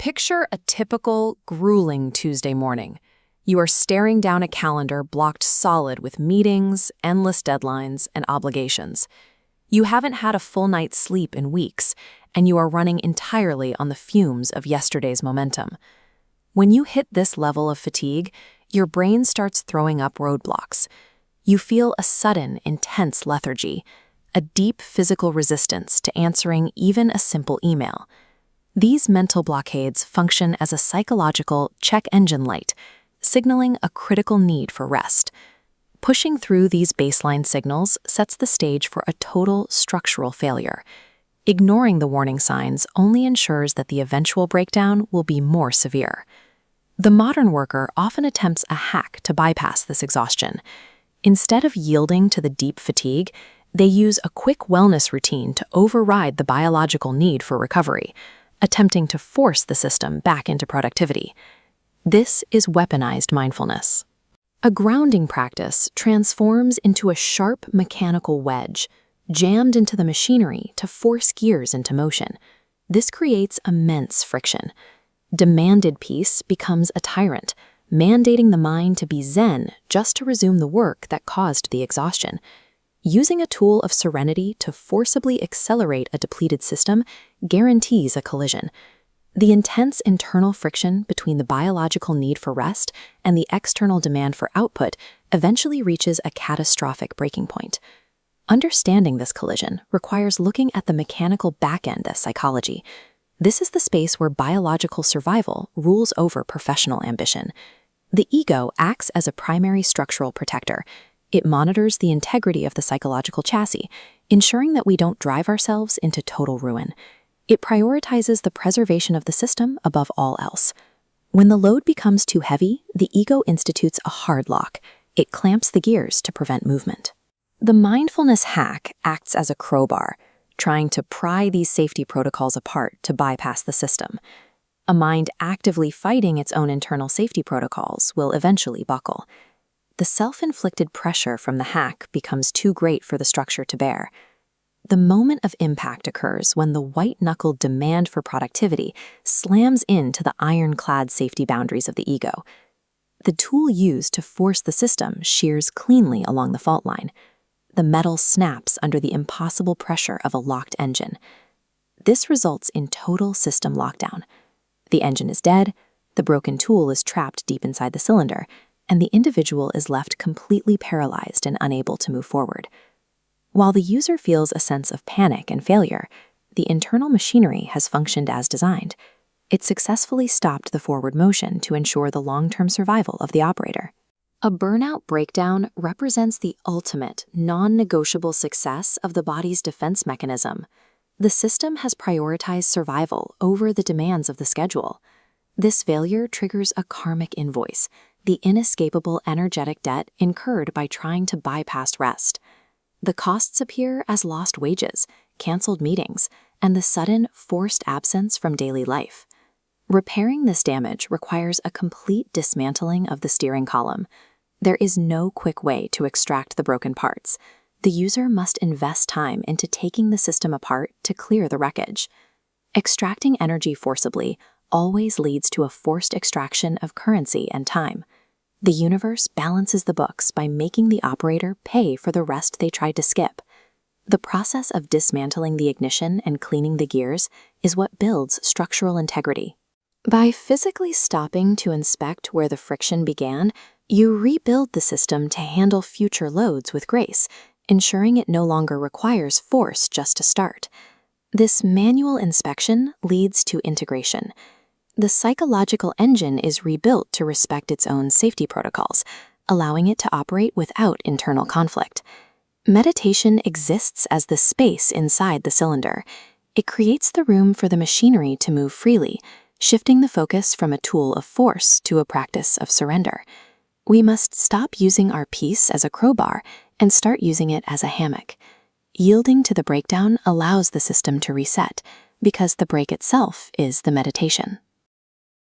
Picture a typical, grueling Tuesday morning. You are staring down a calendar blocked solid with meetings, endless deadlines, and obligations. You haven't had a full night's sleep in weeks, and you are running entirely on the fumes of yesterday's momentum. When you hit this level of fatigue, your brain starts throwing up roadblocks. You feel a sudden, intense lethargy, a deep physical resistance to answering even a simple email. These mental blockades function as a psychological check engine light, signaling a critical need for rest. Pushing through these baseline signals sets the stage for a total structural failure. Ignoring the warning signs only ensures that the eventual breakdown will be more severe. The modern worker often attempts a hack to bypass this exhaustion. Instead of yielding to the deep fatigue, they use a quick wellness routine to override the biological need for recovery, attempting to force the system back into productivity. This is weaponized mindfulness. A grounding practice transforms into a sharp mechanical wedge, jammed into the machinery to force gears into motion. This creates immense friction. Demanded peace becomes a tyrant, mandating the mind to be zen just to resume the work that caused the exhaustion. Using a tool of serenity to forcibly accelerate a depleted system guarantees a collision. The intense internal friction between the biological need for rest and the external demand for output eventually reaches a catastrophic breaking point. Understanding this collision requires looking at the mechanical backend of psychology. This is the space where biological survival rules over professional ambition. The ego acts as a primary structural protector. It monitors the integrity of the psychological chassis, ensuring that we don't drive ourselves into total ruin. It prioritizes the preservation of the system above all else. When the load becomes too heavy, the ego institutes a hard lock. It clamps the gears to prevent movement. The mindfulness hack acts as a crowbar, trying to pry these safety protocols apart to bypass the system. A mind actively fighting its own internal safety protocols will eventually buckle. The self-inflicted pressure from the hack becomes too great for the structure to bear. The moment of impact occurs when the white-knuckled demand for productivity slams into the ironclad safety boundaries of the ego. The tool used to force the system shears cleanly along the fault line. The metal snaps under the impossible pressure of a locked engine. This results in total system lockdown. The engine is dead, the broken tool is trapped deep inside the cylinder, and the individual is left completely paralyzed and unable to move forward. While the user feels a sense of panic and failure, the internal machinery has functioned as designed. It successfully stopped the forward motion to ensure the long-term survival of the operator. A burnout breakdown represents the ultimate, non-negotiable success of the body's defense mechanism. The system has prioritized survival over the demands of the schedule. This failure triggers a karmic invoice, the inescapable energetic debt incurred by trying to bypass rest. The costs appear as lost wages, canceled meetings, and the sudden, forced absence from daily life. Repairing this damage requires a complete dismantling of the steering column. There is no quick way to extract the broken parts. The user must invest time into taking the system apart to clear the wreckage. Extracting energy forcibly always leads to a forced extraction of currency and time. The universe balances the books by making the operator pay for the rest they tried to skip. The process of dismantling the ignition and cleaning the gears is what builds structural integrity. By physically stopping to inspect where the friction began, you rebuild the system to handle future loads with grace, ensuring it no longer requires force just to start. This manual inspection leads to integration. The psychological engine is rebuilt to respect its own safety protocols, allowing it to operate without internal conflict. Meditation exists as the space inside the cylinder. It creates the room for the machinery to move freely, shifting the focus from a tool of force to a practice of surrender. We must stop using our peace as a crowbar and start using it as a hammock. Yielding to the breakdown allows the system to reset, because the break itself is the meditation.